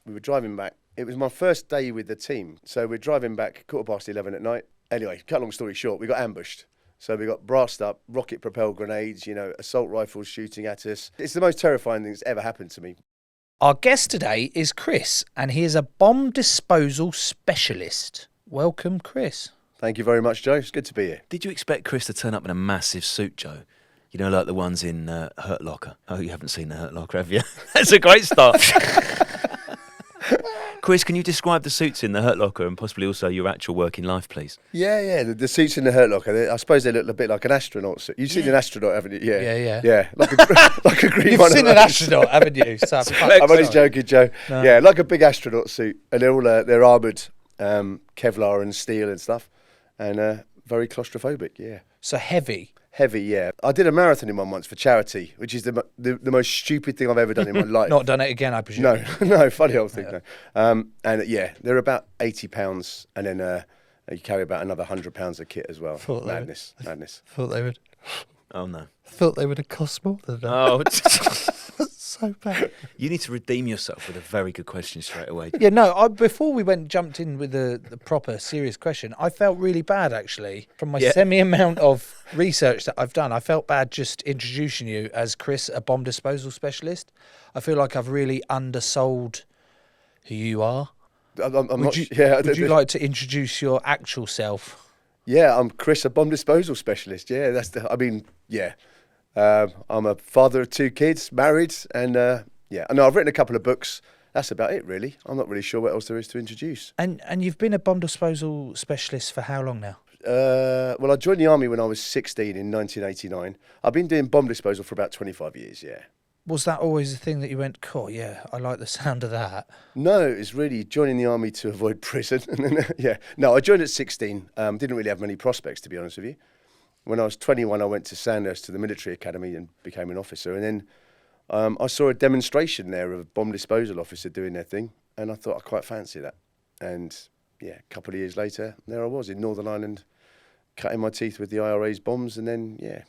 we were driving back. It was my first day with the team. So we're driving back 11:15 at night. Anyway, cut long story short, we got ambushed. So we got brassed up, rocket-propelled grenades, assault rifles shooting at us. It's the most terrifying thing that's ever happened to me. Our guest today is Chris, and he is a bomb disposal specialist. Welcome, Chris. Thank you very much, Joe. It's good to be here. Did you expect Chris to turn up in a massive suit, Joe? You know, like the ones in Hurt Locker. Oh, you haven't seen the Hurt Locker, have you? That's a great start. Chris, can you describe the suits in the Hurt Locker and possibly also your actual working life, please? Yeah. The suits in the Hurt Locker, I suppose they look a bit like an astronaut suit. You've seen an astronaut, haven't you? Yeah. Yeah, like a green You've one. You've seen an astronaut, haven't you? I'm only joking, Joe. No. Yeah, like a big astronaut suit. And they're all they're armoured, Kevlar and steel and stuff. And very claustrophobic, yeah. So heavy? Heavy, yeah. I did a marathon in one once for charity, which is the most stupid thing I've ever done in my life. Not done it again, I presume. No, funny old thing. Yeah. No. And yeah, they're about £80, and then you carry about another £100 of kit as well. Madness. Thought they would. Oh no. Thought they would have cost more than that. Oh, so bad. You need to redeem yourself with a very good question straight away. Yeah, no. Before we jumped in with the proper serious question, I felt really bad actually from my semi amount of research that I've done. I felt bad just introducing you as Chris, a bomb disposal specialist. I feel like I've really undersold who you are. Would you like to introduce your actual self? Yeah, I'm Chris, a bomb disposal specialist. Yeah, I'm a father of 2 kids, married, and I know I've written a couple of books. That's about it, really. I'm not really sure what else there is to introduce. And you've been a bomb disposal specialist for how long now? Well, I joined the army when I was 16 in 1989. I've been doing bomb disposal for about 25 years, yeah. Was that always the thing that you went, cool, yeah, I like the sound of that? No, it's really joining the army to avoid prison. No, I joined at 16. Didn't really have many prospects, to be honest with you. When I was 21, I went to Sandhurst to the military academy and became an officer. And then I saw a demonstration there of a bomb disposal officer doing their thing. And I thought I quite fancy that. And yeah, a couple of years later, there I was in Northern Ireland, cutting my teeth with the IRA's bombs. And then, yeah,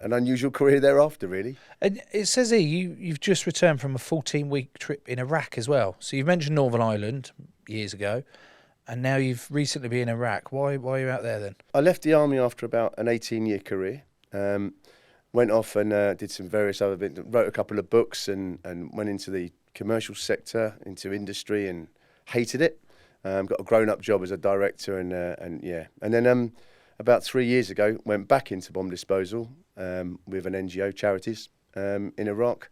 an unusual career thereafter, really. And it says here you've just returned from a 14-week trip in Iraq as well. So you've mentioned Northern Ireland years ago, and now you've recently been in Iraq. Why are you out there then? I left the army after about an 18-year career. Went off and did some various other bits, wrote a couple of books and went into the commercial sector, into industry, and hated it. Got a grown-up job as a director and then about 3 years ago went back into bomb disposal with an NGO, charities, in Iraq,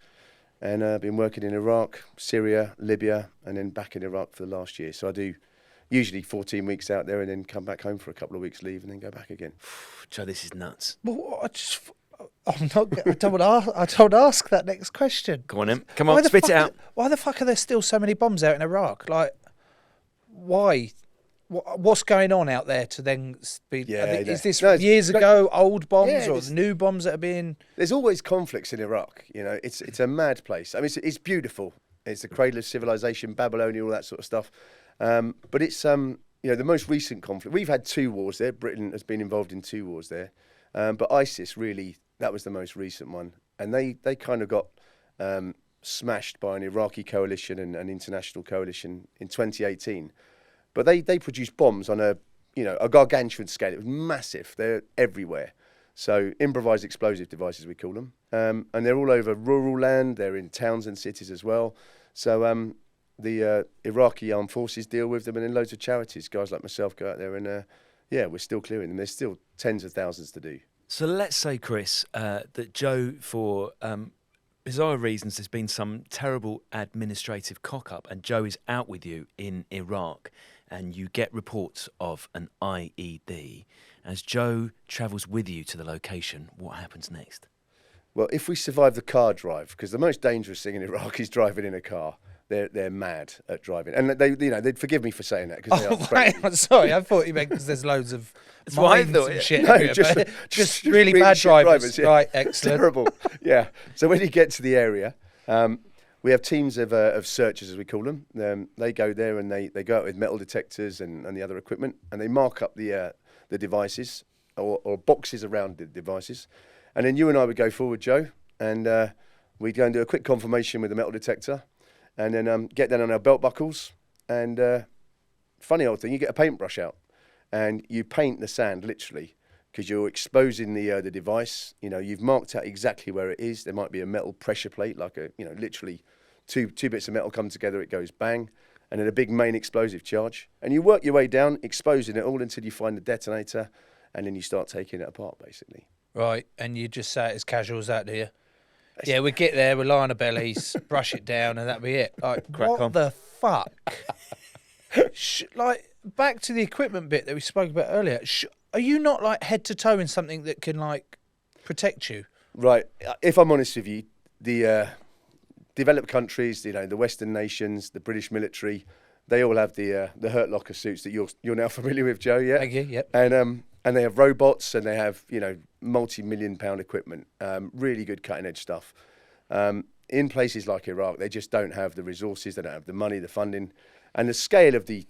and I've been working in Iraq, Syria, Libya, and then back in Iraq for the last year. So I do usually 14 weeks out there and then come back home for a couple of weeks leave and then go back again. Joe, this is nuts. Well, I don't want to ask that next question. Come on, then. Come on, spit it out. Why the fuck are there still so many bombs out in Iraq? Like, why? What's going on out there to then be... is this years ago, old bombs or new bombs that are being... There's always conflicts in Iraq, you know. It's a mad place. I mean, it's beautiful. It's the cradle of civilization, Babylonia, all that sort of stuff. But it's, the most recent conflict. We've had 2 wars there. Britain has been involved in 2 wars there. But ISIS, really, that was the most recent one. And they kind of got smashed by an Iraqi coalition and an international coalition in 2018. But they produced bombs on a gargantuan scale. It was massive. They're everywhere. So improvised explosive devices, we call them. And they're all over rural land. They're in towns and cities as well. So the Iraqi armed forces deal with them, and then loads of charities, guys like myself, go out there and, we're still clearing them. There's still tens of thousands to do. So let's say, Chris, that Joe, for bizarre reasons, there's been some terrible administrative cock-up, and Joe is out with you in Iraq, and you get reports of an IED. As Joe travels with you to the location, what happens next? Well, if we survive the car drive, because the most dangerous thing in Iraq is driving in a car. They're mad at driving, and they'd forgive me for saying that because they are crazy. Right. Sorry, I thought you meant because there's loads of That's mines what I thought, and shit. No, just really bad drivers. Yeah. Right, excellent. Terrible. Yeah. So when you get to the area, we have teams of searchers, as we call them. They go there and they go out with metal detectors and the other equipment, and they mark up the devices or boxes around the devices, and then you and I would go forward, Joe, and we'd go and do a quick confirmation with the metal detector. and then get down on our belt buckles. And funny old thing, you get a paintbrush out, and you paint the sand literally, because you're exposing the device. You know, you've marked out exactly where it is. There might be a metal pressure plate, like literally two bits of metal come together, it goes bang, and then a big main explosive charge. And you work your way down, exposing it all until you find the detonator, and then you start taking it apart, basically. Right, and you just say it as casual as that, do you? Yeah, we get there, we lie on our bellies, brush it down, and that'll be it. Like, what the fuck? Like, back to the equipment bit that we spoke about earlier. Are you not, like, head to toe in something that can, like, protect you? Right. If I'm honest with you, the developed countries, the Western nations, the British military, they all have the hurt locker suits that you're now familiar with, Joe. Yeah. Thank you. Yep. And they have robots, and they have multi-million-pound equipment, really good cutting-edge stuff. In places like Iraq, they just don't have the resources, they don't have the money, the funding, and the scale of the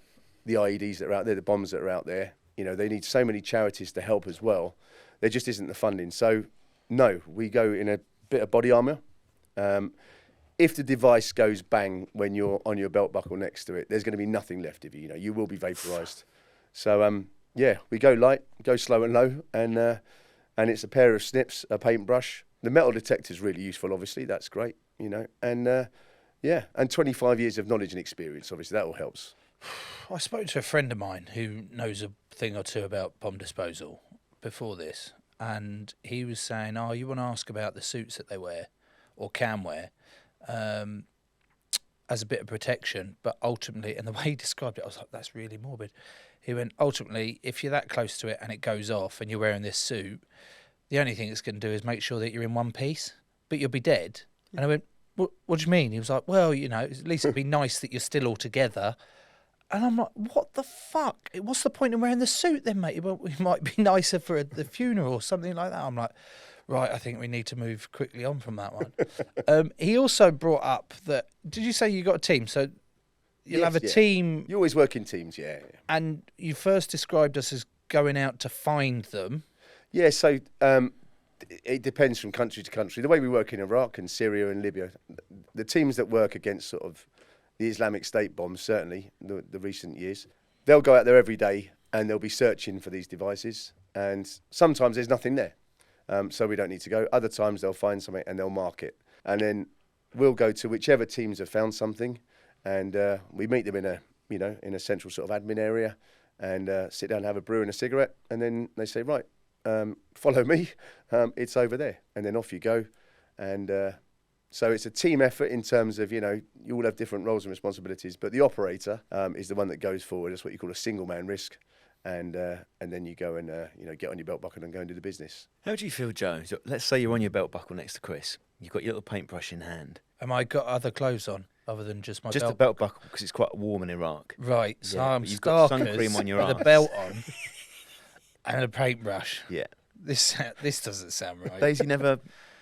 IEDs that are out there, the bombs that are out there. They need so many charities to help as well. There just isn't the funding. So, no, we go in a bit of body armour. If the device goes bang when you're on your belt buckle next to it, there's going to be nothing left of you. You will be vaporised. So, yeah, we go light, go slow and low, and it's a pair of snips, a paintbrush. The metal detector is really useful, obviously. That's great, and yeah, and 25 years of knowledge and experience, obviously, that all helps. I spoke to a friend of mine who knows a thing or two about bomb disposal before this, and he was saying, "Oh, you want to ask about the suits that they wear or can wear as a bit of protection, but ultimately," and the way he described it, I was like, "That's really morbid." He went, "Ultimately, if you're that close to it and it goes off and you're wearing this suit, the only thing it's going to do is make sure that you're in one piece, but you'll be dead." And I went, what do you mean? He was like, "Well, at least it'd be nice that you're still all together." And I'm like, what the fuck? What's the point in wearing the suit then, mate? Well, it might be nicer for the funeral or something like that. I'm like, right, I think we need to move quickly on from that one. He also brought up that, did you say you got a team? So you'll have a team. You always work in teams, yeah. And you first described us as going out to find them. Yeah, so it depends from country to country. The way we work in Iraq and Syria and Libya, the teams that work against sort of the Islamic State bombs, certainly, the recent years, they'll go out there every day and they'll be searching for these devices. And sometimes there's nothing there, so we don't need to go. Other times they'll find something and they'll mark it. And then we'll go to whichever teams have found something, and we meet them in a central sort of admin area, and sit down and have a brew and a cigarette. And then they say, right, follow me, it's over there. And then off you go. And so it's a team effort in terms of, you all have different roles and responsibilities, but the operator is the one that goes forward. That's what you call a single man risk. And then you go and, get on your belt buckle and go and do the business. How do you feel, Joe? So let's say you're on your belt buckle next to Chris. You've got your little paintbrush in hand. Am I got other clothes on other than just my belt? Just a belt buckle, because it's quite warm in Iraq. Right, so Yeah, I'm but you've got sun starkers cream on your with arse. a belt on and a paintbrush. Yeah. This doesn't sound right. Daisy never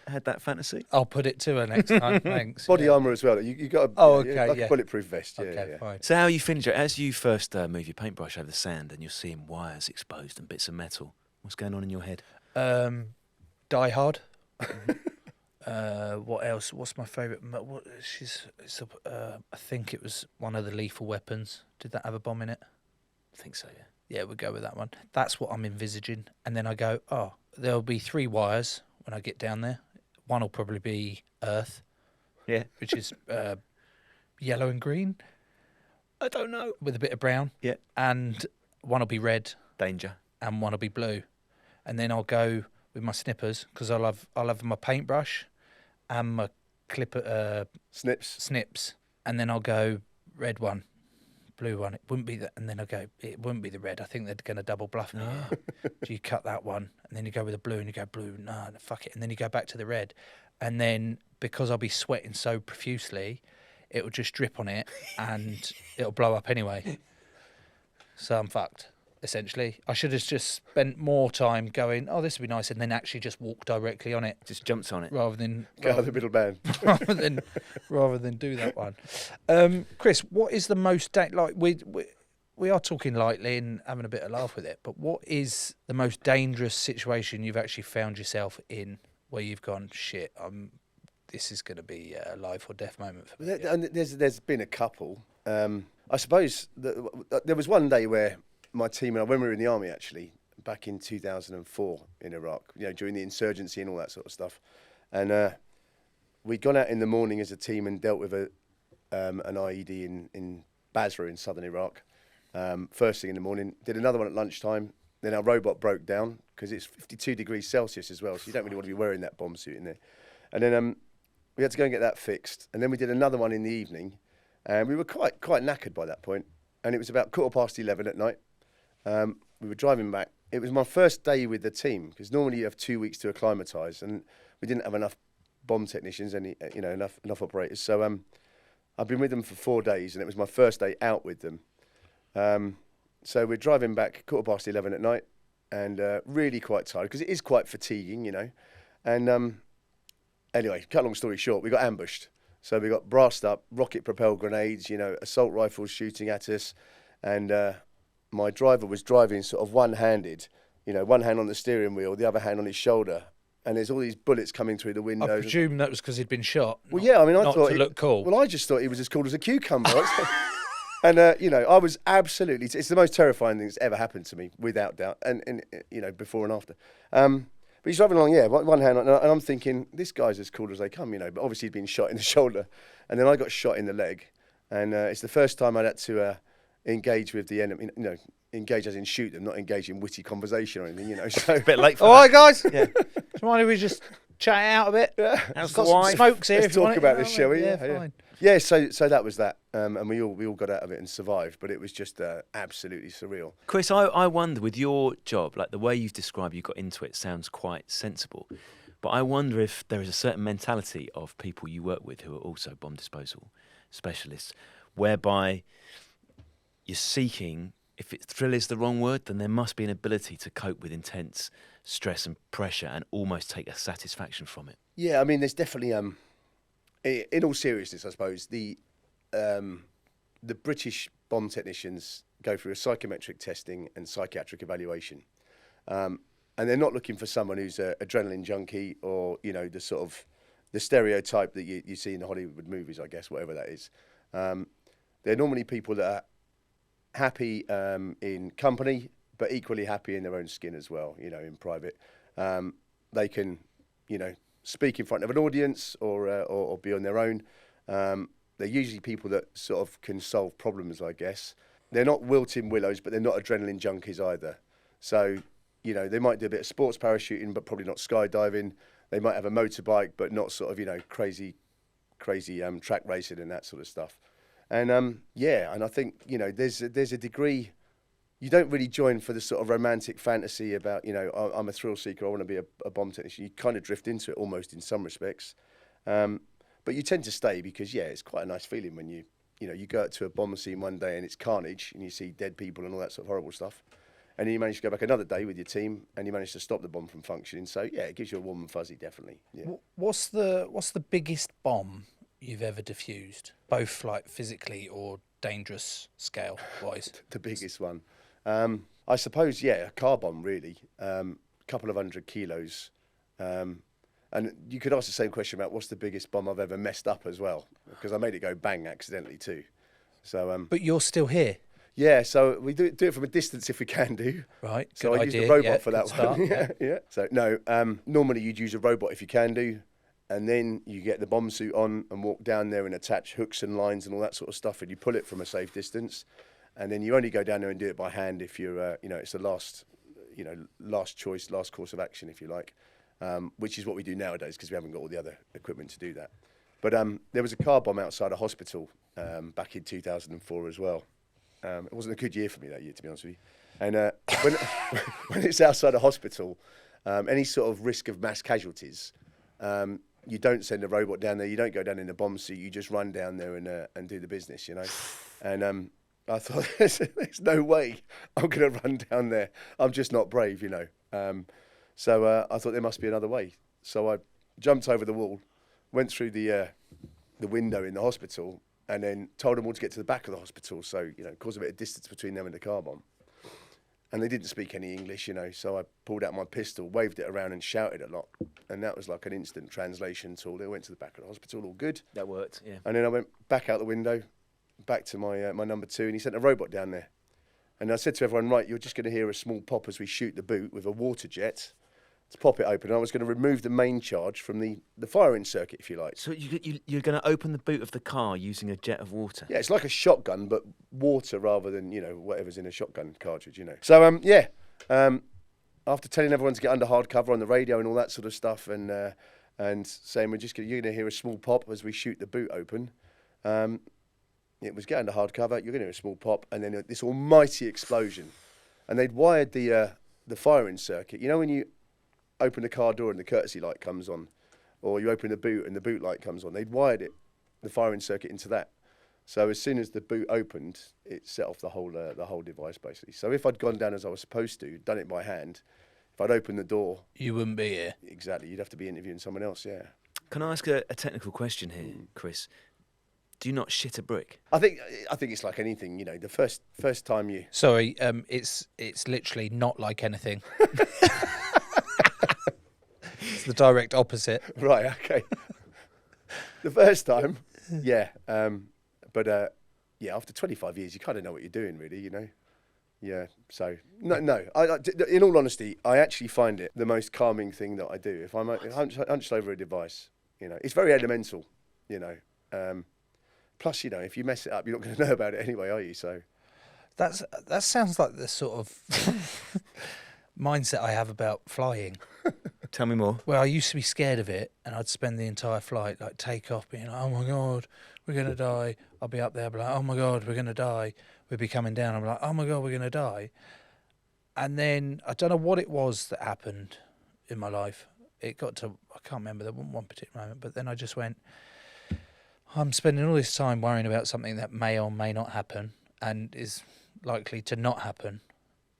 had that fantasy? I'll put it to her next time, thanks. Body armour as well. You got a bulletproof vest. Okay, fine. So how are you feeling, Joe? As you first move your paintbrush over the sand and you're seeing wires exposed and bits of metal, what's going on in your head? Die Hard. What else? What's my favourite? I think it was one of the Lethal Weapons. Did that have a bomb in it? I think so, yeah. Yeah, we'll go with that one. That's what I'm envisaging. And then I go, there'll be 3 wires when I get down there. One will probably be earth. Yeah. Which is yellow and green. I don't know. With a bit of brown. Yeah. And one will be red. Danger. And one will be blue. And then I'll go with my snippers, because I'll have my paintbrush and my clipper snips. And then I'll go red one, blue one. It wouldn't be that, and then I'll go, it wouldn't be the red. I think they're going to double bluff me. So you cut that one, and then you go with the blue, and you go blue, no, fuck it. And then you go back to the red. And then, because I'll be sweating so profusely, it'll just drip on it, and it'll blow up anyway. So I'm fucked, essentially. I should have just spent more time going, this would be nice, and then actually just walk directly on it. Just jumps on it. Rather than... Go to the middle band. rather than do that one. Chris, what is the most... we are talking lightly and having a bit of laugh with it, but what is the most dangerous situation you've actually found yourself in, where you've gone, shit, this is going to be a life or death moment for me. And there's been a couple. I suppose there was one day where my team and I, when we were in the army actually, back in 2004 in Iraq, during the insurgency and all that sort of stuff, and we'd gone out in the morning as a team and dealt with an IED in Basra in southern Iraq. First thing in the morning, did another one at lunchtime. Then our robot broke down because it's 52 degrees Celsius as well, so you don't really want to be wearing that bomb suit in there. And then we had to go and get that fixed. And then we did another one in the evening, and we were quite knackered by that point. And it was about 11:15 at night. We were driving back. It was my first day with the team because normally you have 2 weeks to acclimatise, and we didn't have enough bomb technicians, enough operators. So I've been with them for 4 days, and it was my first day out with them. So we're driving back 11:15 at night, and really quite tired because it is quite fatiguing, And anyway, cut long story short, we got ambushed. So we got brassed up, rocket-propelled grenades, assault rifles shooting at us, and my driver was driving sort of one-handed, one hand on the steering wheel, the other hand on his shoulder, and there's all these bullets coming through the windows. I presume that was because he'd been shot. Well, yeah, I mean, I not thought to look cool. Well, I just thought he was as cool as a cucumber. And, I was absolutely... It's the most terrifying thing that's ever happened to me, without doubt, and before and after. But he's driving along, one hand, and I'm thinking, this guy's as cool as they come, but obviously he'd been shot in the shoulder. And then I got shot in the leg, and it's the first time I'd had to engage with the enemy, engage as in shoot them, not engage in witty conversation or anything, So, A bit late for All right, that. guys. Yeah. Do you mind if we just chat it out a bit? Yeah. How's Got the wife? some smokes here. Let's if you talk want it, about this, shall we? Yeah, Yeah. fine. Yeah, so that was that, and we all got out of it and survived, but it was just absolutely surreal. Chris, I wonder, with your job, like the way you've described you got into it sounds quite sensible, but I wonder if there is a certain mentality of people you work with who are also bomb disposal specialists, whereby you're seeking, if thrill is the wrong word, then there must be an ability to cope with intense stress and pressure and almost take a satisfaction from it. Yeah, I mean, there's definitely, in all seriousness, I suppose, the British bomb technicians go through a psychometric testing and psychiatric evaluation. And they're not looking for someone who's an adrenaline junkie or, the sort of the stereotype that you see in the Hollywood movies, I guess, whatever that is. They're normally people that are happy in company, but equally happy in their own skin as well, in private. They can, speak in front of an audience or be on their own. They're usually people that sort of can solve problems, I guess. They're not wilting willows, but they're not adrenaline junkies either. So, they might do a bit of sports parachuting, but probably not skydiving. They might have a motorbike, but not sort of, crazy track racing and that sort of stuff. And, and I think, there's a degree... You don't really join for the sort of romantic fantasy about, I'm a thrill seeker, I want to be a bomb technician. You kind of drift into it almost in some respects. But you tend to stay because, it's quite a nice feeling when you go out to a bomb scene one day and it's carnage and you see dead people and all that sort of horrible stuff. And then you manage to go back another day with your team and you manage to stop the bomb from functioning. So, it gives you a warm and fuzzy, definitely. Yeah. What's the biggest bomb you've ever defused, both like physically or dangerous scale wise? The biggest one. I suppose, a car bomb, really. A couple of 100 kilos. And you could ask the same question about what's the biggest bomb I've ever messed up as well, because I made it go bang accidentally too. So, but you're still here. Yeah, so we do it from a distance if we can do. Right. So I use the robot for that one. Yeah. So no, normally you'd use a robot if you can do, and then you get the bomb suit on and walk down there and attach hooks and lines and all that sort of stuff, and you pull it from a safe distance. And then you only go down there and do it by hand if you're, it's the last choice, last course of action, if you like, which is what we do nowadays because we haven't got all the other equipment to do that. But there was a car bomb outside a hospital back in 2004 as well. It wasn't a good year for me that year, to be honest with you. And when it's outside a hospital, any sort of risk of mass casualties, you don't send a robot down there. You don't go down in a bomb suit. You just run down there and do the business, And I thought, there's no way I'm going to run down there. I'm just not brave, So I thought there must be another way. So I jumped over the wall, went through the window in the hospital, and then told them all to get to the back of the hospital. So, cause a bit of distance between them and the car bomb. And they didn't speak any English, so I pulled out my pistol, waved it around and shouted a lot. And that was like an instant translation tool. They went to the back of the hospital, all good. That worked, yeah. And then I went back out the window, back to my number 2, and he sent a robot down there. And I said to everyone, right, you're just going to hear a small pop as we shoot the boot with a water jet to pop it open. And I was going to remove the main charge from the firing circuit, if you like. So you're going to open the boot of the car using a jet of water? Yeah, it's like a shotgun, but water rather than, whatever's in a shotgun cartridge, So, after telling everyone to get under hard cover on the radio and all that sort of stuff and saying you're going to hear a small pop as we shoot the boot open, it was get under hard cover, you're going to hear a small pop, and then this almighty explosion. And they'd wired the firing circuit. You know when you open the car door and the courtesy light comes on, or you open the boot and the boot light comes on, they'd wired the firing circuit into that. So as soon as the boot opened, it set off the whole device basically. So if I'd gone down as I was supposed to, done it by hand, if I'd opened the door, you wouldn't be here. Exactly, you'd have to be interviewing someone else. Yeah. Can I ask a technical question here, Chris? Do you not shit a brick? I think it's like anything. The first time you. Sorry, it's literally not like anything. It's the direct opposite. Right. Okay. The first time, yeah. But after 25 years, you kind of know what you're doing, really. Yeah. So no. I in all honesty, I actually find it the most calming thing that I do. If I'm hunched over a device, it's very elemental. Plus, if you mess it up, you're not going to know about it anyway, are you? So that sounds like the sort of mindset I have about flying. Tell me more. Well, I used to be scared of it, and I'd spend the entire flight like take off, being like, "Oh my God, we're gonna die." I'll be up there, be like, "Oh my God, we're gonna die." We'd be coming down. I'm like, "Oh my God, we're gonna die." And then I don't know what it was that happened in my life. It got to I can't remember the one particular moment, but then I just went, I'm spending all this time worrying about something that may or may not happen and is likely to not happen.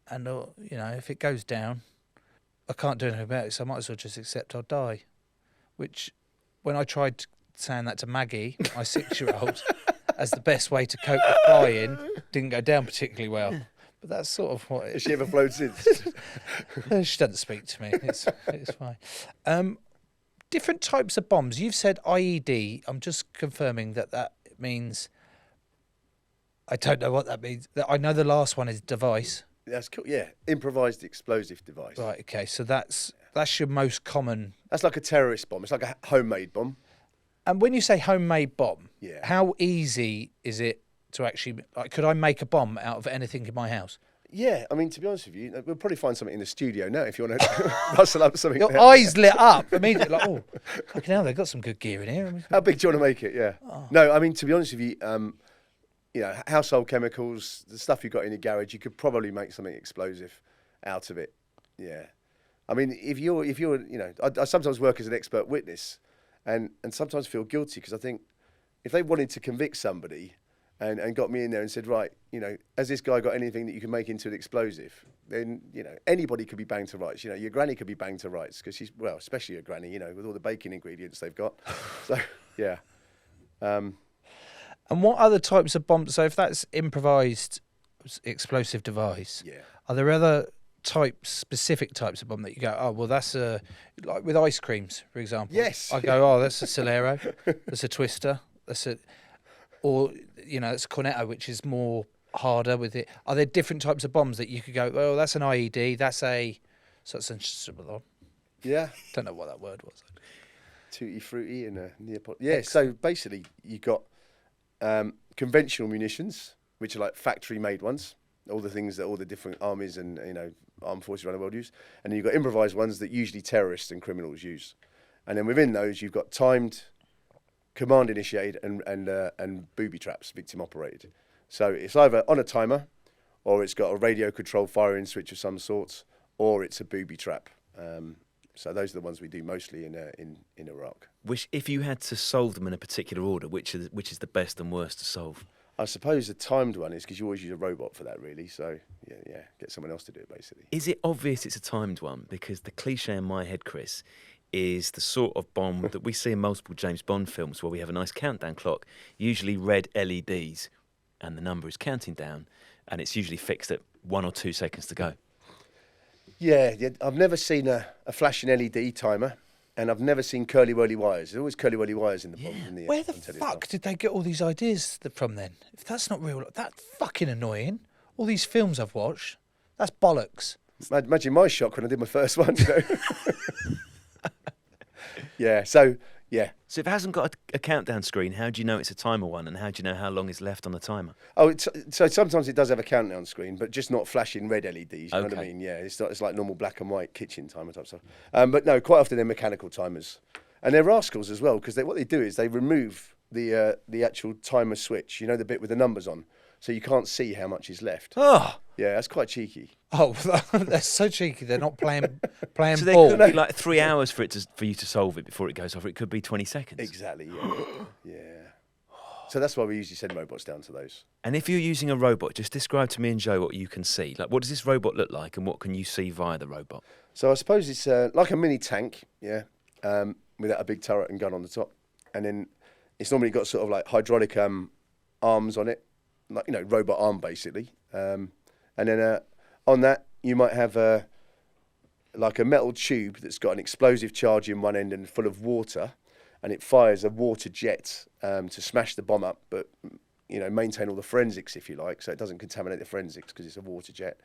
And, if it goes down, I can't do anything about it, so I might as well just accept I'll die. Which, when I tried saying that to Maggie, my 6-year-old, as the best way to cope with flying, didn't go down particularly well. But that's sort of what it is. Has she ever flown since? She doesn't speak to me. It's fine. Different types of bombs. You've said IED. I'm just confirming that means. I don't know what that means. I know the last one is device. That's cool. Yeah, improvised explosive device. Right. Okay. So that's your most common. That's like a terrorist bomb. It's like a homemade bomb. And when you say homemade bomb, yeah, how easy is it to actually? Could I make a bomb out of anything in my house? Yeah, I mean, to be honest with you, we'll probably find something in the studio now if you want to rustle up something. Your eyes lit up immediately, like, oh, fucking hell, they've got some good gear in here. How big do you want to make it? Yeah. Oh. No, I mean, to be honest with you, household chemicals, the stuff you've got in your garage, you could probably make something explosive out of it. Yeah. I mean, if you're, I sometimes work as an expert witness and sometimes feel guilty because I think if they wanted to convict somebody and got me in there and said, right, has this guy got anything that you can make into an explosive? Then, anybody could be banged to rights. Your granny could be banged to rights because she's, well, especially your granny, with all the baking ingredients they've got. So, yeah. And what other types of bombs? So if that's improvised explosive device, yeah, are there other specific types of bomb that you go, oh, well, that's like with ice creams, for example? Yes. I go, oh, that's a Solero, that's a Twister, or it's Cornetto, which is more harder with it. Are there different types of bombs that you could go, well, that's an IED, that's a yeah, don't know what that word was. Tutti frutti and a Neapol. Yeah, so basically you got conventional munitions, which are like factory-made ones, all the things that all the different armies and armed forces around the world use, and then you've got improvised ones that usually terrorists and criminals use, and then within those you've got timed, command-initiated and booby traps, victim-operated. So it's either on a timer, or it's got a radio-controlled firing switch of some sort, or it's a booby trap. So those are the ones we do mostly in Iraq. Which, if you had to solve them in a particular order, which is the best and worst to solve? I suppose the timed one is because you always use a robot for that, really. So yeah, get someone else to do it, basically. Is it obvious it's a timed one? Because the cliche in my head, Chris, is the sort of bomb that we see in multiple James Bond films where we have a nice countdown clock, usually red LEDs, and the number is counting down, and it's usually fixed at 1 or 2 seconds to go. Yeah, I've never seen a flashing LED timer, and I've never seen curly-whirly wires. There's always curly-whirly wires in the bombs. In the Where the antenna fuck stuff. did they get all these ideas from then? If that's not real, that's fucking annoying. All these films I've watched, that's bollocks. Imagine my shock when I did my first one, you know. Yeah, so So if it hasn't got a countdown screen, how do you know it's a timer one, and how do you know how long is left on the timer? Oh, so sometimes it does have a countdown screen, but just not flashing red LEDs. You know what I Okay. mean? Yeah, it's like normal black and white kitchen timer type stuff. But no, quite often they're mechanical timers, and they're rascals as well because what they do is they remove the actual timer switch. You know, the bit with the numbers on, so you can't see how much is left. Oh, Yeah, that's quite cheeky. Oh, they're so cheeky. They're not playing so there ball. could be like 3 hours for you to solve it before it goes off. Or it could be 20 seconds. Exactly. Yeah. Yeah. So that's why we usually send robots down to those. And if you're using a robot, just describe to me and Joe what you can see. Like, what does this robot look like, and what can you see via the robot? So I suppose it's like a mini tank, yeah, without a big turret and gun on the top, and then it's normally got sort of like hydraulic arms on it, like robot arm basically, and then on that you might have like a metal tube that's got an explosive charge in one end and full of water, and it fires a water jet to smash the bomb up, but maintain all the forensics if you like, so it doesn't contaminate the forensics because it's a water jet.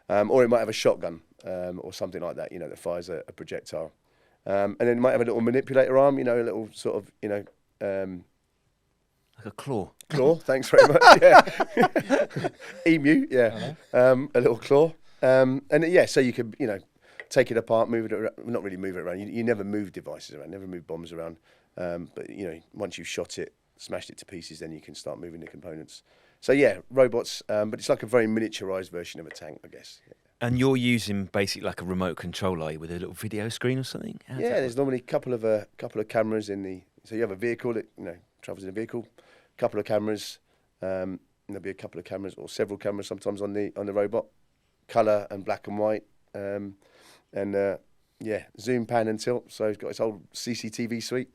Or it might have a shotgun or something like that, that fires a projectile. And then it might have a little manipulator arm, a little sort of, Like a claw. claw. Thanks very much. Yeah. Emu, yeah. A little claw. And yeah, so you could, take it apart, move it around. Not really move it around. You never move devices around, never move bombs around. But, once you've shot it, smashed it to pieces, then you can start moving the components. So yeah, robots, but it's like a very miniaturized version of a tank, I guess. Yeah. And you're using basically like a remote control, are you, with a little video screen or something? How does that There's work? normally a couple of cameras in the. So you have a vehicle that travels in a vehicle, couple of cameras. And there'll be a couple of cameras or several cameras sometimes on the robot, color and black and white, and zoom, pan and tilt. So it's got its whole CCTV suite.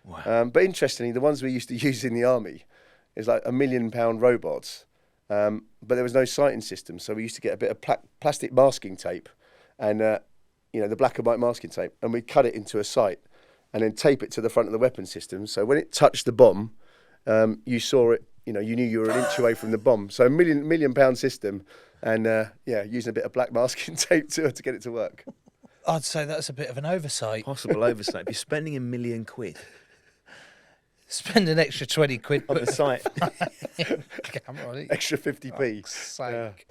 Wow. But interestingly, the ones we used to use in the army is like £1 million robots. But there was no sighting system, so we used to get a bit of plastic masking tape, and the black and white masking tape, and we'd cut it into a sight, and then tape it to the front of the weapon system. So when it touched the bomb, you saw it. You knew you were an inch away from the bomb. So £1 million system, and using a bit of black masking tape to get it to work. I'd say that's a bit of an oversight. Possible oversight. If you're spending £1 million Spend an extra 20 quid on the site. camera on it. Extra 50p. Sake.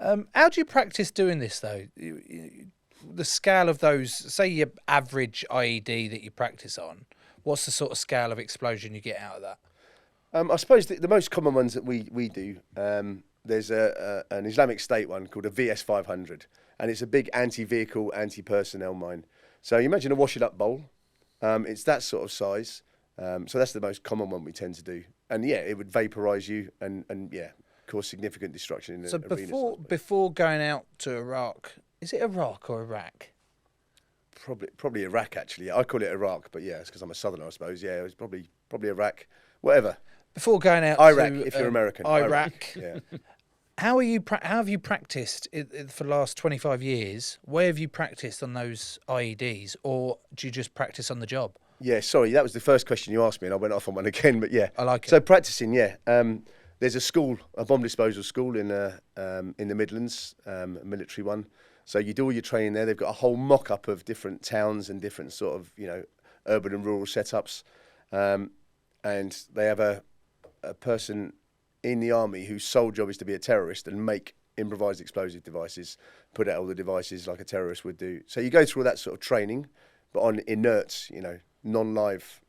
How do you practice doing this though? The scale of those, say your average IED that you practice on, what's the sort of scale of explosion you get out of that? I suppose the most common ones that we do, there's an Islamic State one called a VS500, and it's a big anti-vehicle, anti-personnel mine. So you imagine a wash-it-up bowl. It's that sort of size. So that's the most common one we tend to do. And yeah, it would vaporise you and cause significant destruction in the arena. So before going out to Iraq, is it Iraq or Iraq? Probably Iraq, actually. I call it Iraq, but yeah, it's because I'm a southerner, I suppose. Yeah, it was probably Iraq. Whatever. Before going out Iraq, to if you're American. Iraq. Yeah. How have you practiced for the last 25 years? Where have you practiced on those IEDs, or do you just practice on the job? Yeah, sorry, that was the first question you asked me, and I went off on one again. But yeah, I like it. So practicing, yeah. There's a school, a bomb disposal school in the Midlands, a military one. So you do all your training there. They've got a whole mock-up of different towns and different sort of urban and rural setups, and they have a person in the army whose sole job is to be a terrorist and make improvised explosive devices, put out all the devices like a terrorist would do. So you go through all that sort of training, but on inerts, non-live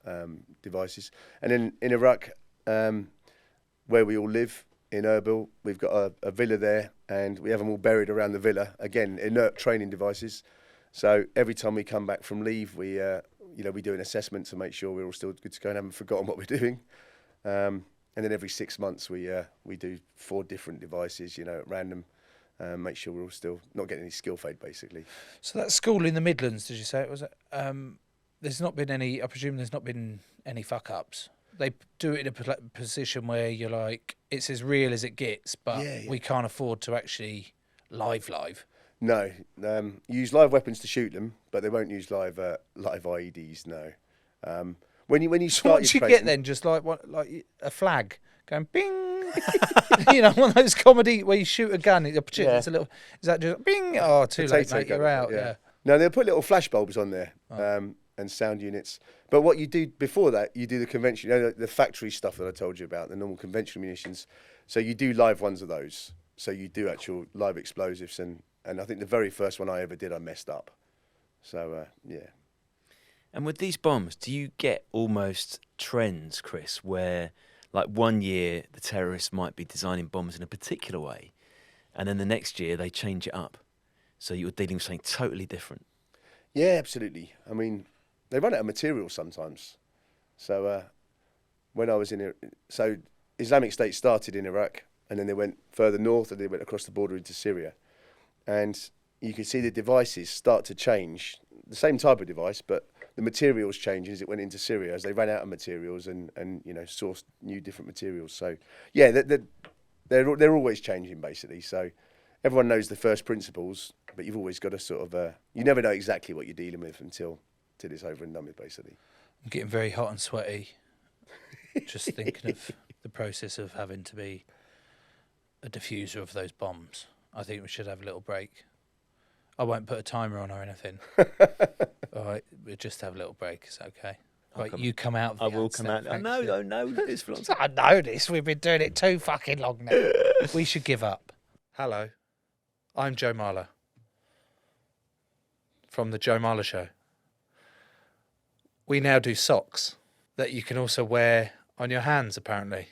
devices. And then in Iraq, where we all live, in Erbil, we've got a villa there, and we have them all buried around the villa. Again, inert training devices. So every time we come back from leave, we do an assessment to make sure we're all still good to go and haven't forgotten what we're doing. And then every 6 months, we do 4 different devices, at random, make sure we're all still not getting any skill fade, basically. So that school in the Midlands, did you say it was? There's not been any. I presume there's not been any fuck ups. They do it in a position where you're like, it's as real as it gets, but we can't afford to actually live. No, use live weapons to shoot them, but they won't use live IEDs. No. When you So start, what do you get then? Just like a flag going bing. You know, one of those comedy where you shoot a gun. It's a little. Is that just bing? Oh, too late, mate. You're out. Yeah. No, they'll put little flash bulbs on there and sound units. But what you do before that, you do the conventional, you know, the factory stuff that I told you about, the normal conventional munitions. So you do live ones of those. So you do actual live explosives, and I think the very first one I ever did, I messed up. So yeah. And with these bombs, do you get almost trends, Chris, where like one year the terrorists might be designing bombs in a particular way, and then the next year they change it up, so you're dealing with something totally different? Yeah, absolutely. I mean, they run out of material sometimes. So when I was so Islamic State started in Iraq, and then they went further north, and they went across the border into Syria, and you could see the devices start to change. The same type of device, but the materials changed as it went into Syria, as they ran out of materials and you know, sourced new different materials. So yeah, they're always changing basically. So everyone knows the first principles, but you've always got to sort of you never know exactly what you're dealing with until it's over and done with basically. I'm getting very hot and sweaty just thinking of the process of having to be a diffuser of those bombs. I think we should have a little break. I won't put a timer on or anything. All right, we'll just have a little break. It's okay. Right, you come out. I will come out. I know this for a long time. I know this. We've been doing it too fucking long now. We should give up. Hello, I'm Joe Marler from the Joe Marler Show. We now do socks that you can also wear on your hands, apparently.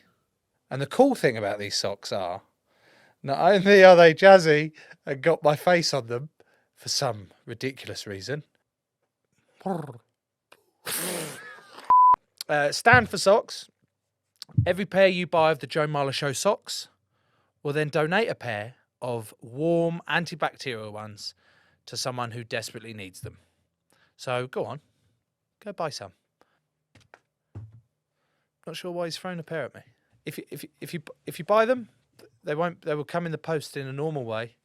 And the cool thing about these socks are, not only are they jazzy and got my face on them for some ridiculous reason. Stand for socks. Every pair you buy of the Joe Marler Show socks will then donate a pair of warm antibacterial ones to someone who desperately needs them. So go on, go buy some. Not sure why he's thrown a pair at me. If you buy them, they will come in the post in a normal way,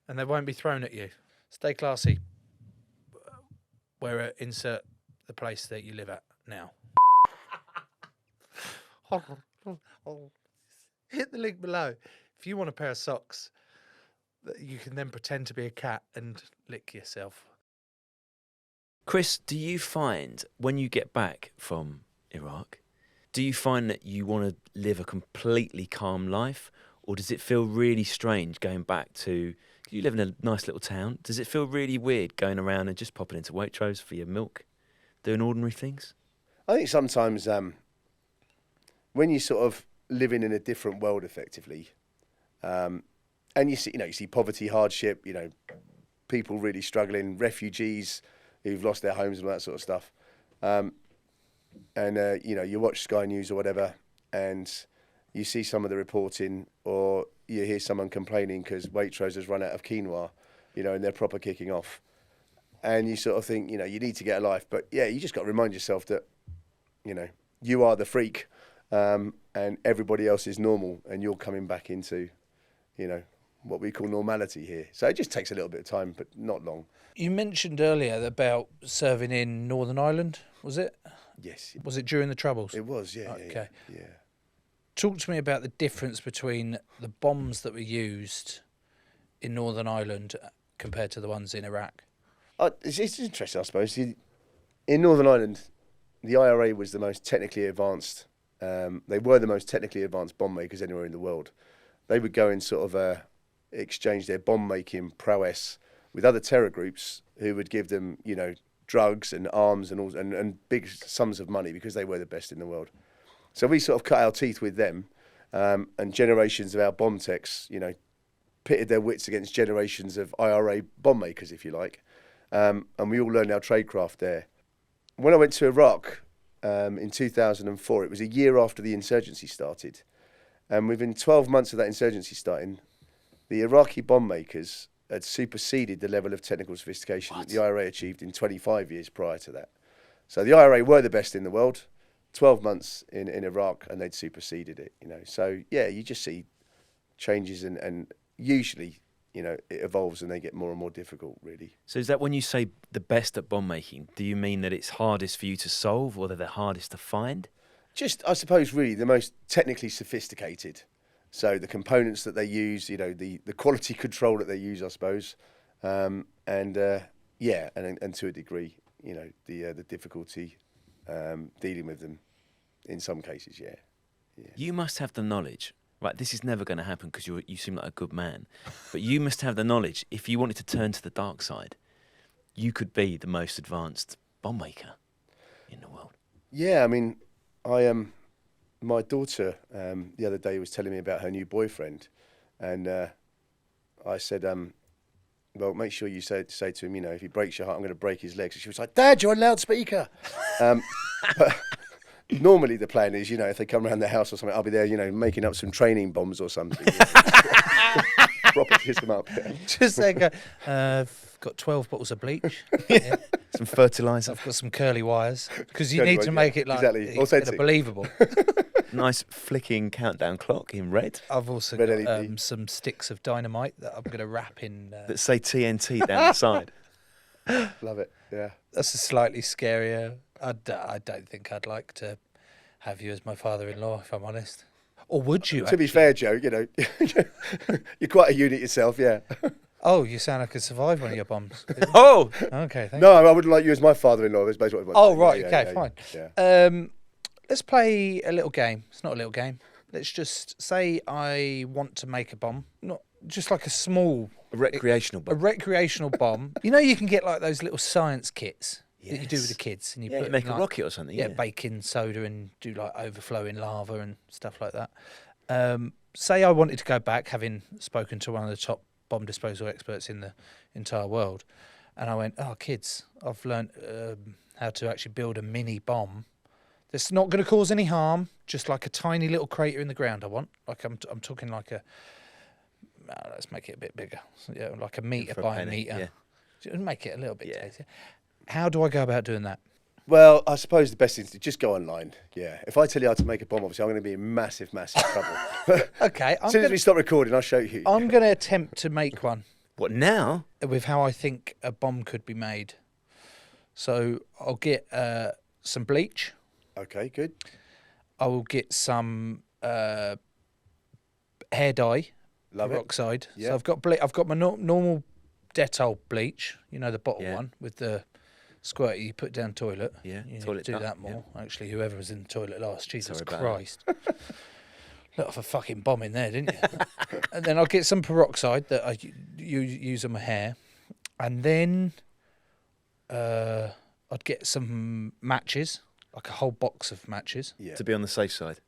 and they won't be thrown at you. Stay classy. Where insert the place that you live at now. Hit the link below if you want a pair of socks that you can then pretend to be a cat and lick yourself. Chris, do you find when you get back from Iraq, do you find that you want to live a completely calm life, or does it feel really strange going back to? You live in a nice little town. Does it feel really weird going around and just popping into Waitrose for your milk, doing ordinary things? I think sometimes when you sort of living in a different world, effectively, and you see poverty, hardship, you know, people really struggling, refugees who've lost their homes and all that sort of stuff, and you know, you watch Sky News or whatever, and you see some of the reporting, or you hear someone complaining because Waitrose has run out of quinoa, you know, and they're proper kicking off. And you sort of think, you know, you need to get a life. But yeah, you just got to remind yourself that, you know, you are the freak, and everybody else is normal, and you're coming back into, you know, what we call normality here. So it just takes a little bit of time, but not long. You mentioned earlier about serving in Northern Ireland, was it? Yes. Was it during the Troubles? It was, yeah. Okay. Yeah. Talk to me about the difference between the bombs that were used in Northern Ireland compared to the ones in Iraq. It's interesting, I suppose. In Northern Ireland, the IRA was the most technically advanced. They were the most technically advanced bomb makers anywhere in the world. They would go and sort of exchange their bomb making prowess with other terror groups who would give them, you know, drugs and arms and big sums of money because they were the best in the world. So we sort of cut our teeth with them, and generations of our bomb techs, you know, pitted their wits against generations of IRA bomb makers, if you like, and we all learned our tradecraft there. When I went to Iraq in 2004, it was a year after the insurgency started, and within 12 months of that insurgency starting, the Iraqi bomb makers had superseded the level of technical sophistication that the IRA achieved in 25 years prior to that. So the IRA were the best in the world. 12 months in Iraq and they'd superseded it, you know. So, yeah, you just see changes and usually, you know, it evolves and they get more and more difficult, really. So is that when you say the best at bomb making, do you mean that it's hardest for you to solve or that they're hardest to find? Just, I suppose, really the most technically sophisticated. So the components that they use, you know, the quality control that they use, I suppose, and to a degree, you know, the difficulty dealing with them in some cases, yeah. You must have the knowledge. Right, this is never going to happen because you seem like a good man. But you must have the knowledge. If you wanted to turn to the dark side, you could be the most advanced bomb maker in the world. Yeah, I mean, my daughter the other day was telling me about her new boyfriend, and I said, well, make sure you say to him, you know, if he breaks your heart, I'm going to break his legs. And she was like, Dad, you're on loudspeaker. But normally the plan is, you know, if they come around the house or something, I'll be there, you know, making up some training bombs or something. You know. Proper kiss them up. Yeah. Just like, I've got 12 bottles of bleach. Yeah. Some fertiliser. I've got some curly wires. Because you Curly need wires, to make it like exactly. Authentic. believable. Nice flicking countdown clock in red. I've also Red got LED. some sticks of dynamite that I'm going to wrap in. That say TNT down the side. Love it, yeah. That's a slightly scarier. I don't think I'd like to have you as my father-in-law, if I'm honest. Or would you? To be fair, Joe, you know, you're quite a unit yourself, yeah. Oh, you sound like I could survive one of your bombs. Oh! Okay, thank No, I wouldn't like you as my father-in-law. That's basically what I Oh, was right, saying. okay, fine. Yeah. Let's play a little game. It's not a little game. Let's just say I want to make a bomb. Not just like a small... A recreational A bomb. recreational bomb. You know, you can get like those little science kits that you do with the Yes. kids. And you Yeah, put you make a like, rocket or something. Yeah, baking soda and do like overflowing lava and stuff like that. Say I wanted to go back, having spoken to one of the top bomb disposal experts in the entire world, and I went, "Oh, kids, I've learned how to actually build a mini bomb that's not going to cause any harm, just like a tiny little crater in the ground. I want, like, I'm talking like a, let's make it a bit bigger, so, yeah, like a meter For a by a penny, meter. Make it a little bit Yeah. tastier. How do I go about doing that? Well, I suppose the best thing is to just go online. Yeah. If I tell you how to make a bomb, obviously, I'm going to be in massive, massive trouble. Okay, As soon as we stop recording, I'll show you. I'm going to attempt to make one What, now? with how I think a bomb could be made. So I'll get some bleach. Okay, good. I will get some hair dye, Love it. peroxide. Yeah. So I've got I've got my normal Dettol bleach. You know, the bottle Yeah. one with the squirty you put down toilet. Yeah, you need toilet to do duck, that more. Actually, whoever was in the toilet last, Jesus Sorry about Christ. Let off a fucking bomb in there, didn't you? And then I'll get some peroxide that I use on my hair. And then I'd get some matches, like a whole box of matches. Yeah. To be on the safe side.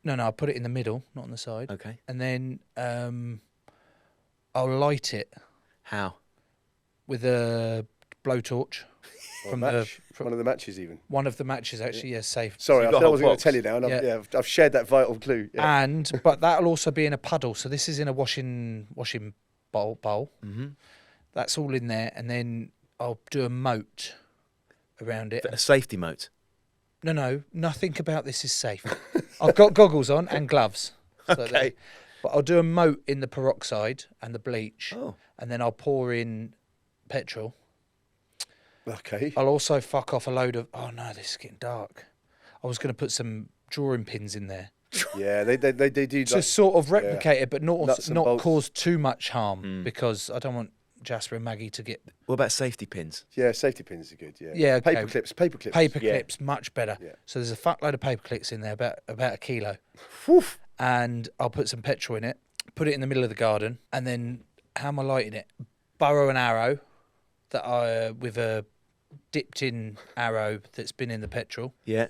No, I'll put it in the middle, not on the side. Okay. And then I'll light it How? with a blowtorch. Or From match. the- One of the matches, even. One of the matches, actually, yeah, safe. Sorry, you've I got thought a I was going box. to tell you now, and Yeah. I've shared that vital clue. Yeah. But that'll also be in a puddle. So this is in a washing bowl. Mm-hmm. That's all in there, and then I'll do a moat around it. A safety moat. No, nothing about this is safe. I've got goggles on and gloves. Okay. But I'll do a moat in the peroxide and the bleach, Oh. and then I'll pour in petrol. Okay. I'll also fuck off a load of... Oh, no, this is getting dark. I was going to put some drawing pins in there Yeah, they do. to Like, sort of replicate it, but Nuts and not bolts. cause too much harm, because I don't want Jasper and Maggie to get What about safety pins? yeah, safety pins are good. Yeah. Yeah, okay. Paper clips. Paper clips. paper Yeah. clips, much better. Yeah. So there's a fuckload of paper clips in there, about a kilo. And I'll put some petrol in it, put it in the middle of the garden, and then how am I lighting it? Burrow an arrow with a dipped in arrow that's been in the petrol. Yeah.